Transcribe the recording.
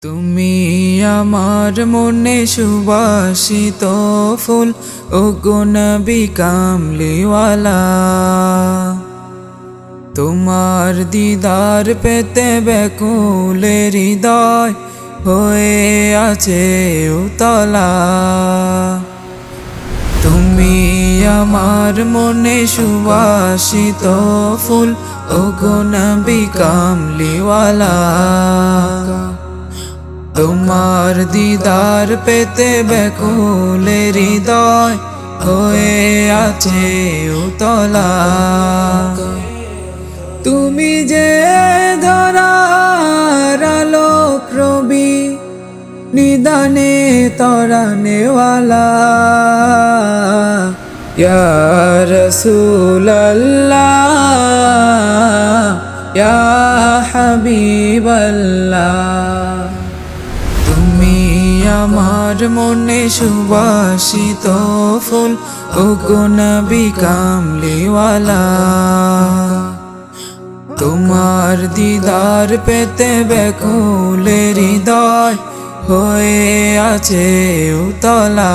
তুমি আমার মনে সুবাসিত ফুল, ওগো নবী কামলিওয়ালা। তোমার দিদার পেতে ব্যাকুল হৃদয় হয়ে আছে উতলা। তুমি আমার মনে সুবাসিত ফুল, ওগো নবী কামলিওয়ালা। তোমার দিদার পেতে ব্যাকুল হৃদয় হয়ে আছে উতলা। তুমি যে ধরার আলোক রবি, নিদানে তরানেওয়ালা। ইয়া রাসূলুল্লাহ, ইয়া হাবিবাল্লাহ। তুমি আমার মনে সুবাসিত ফুল, ওগো নবী কামলিওয়ালা। তোমার দিদার পেতে ব্যাকুল হৃদয় হয়ে আছে উতলা।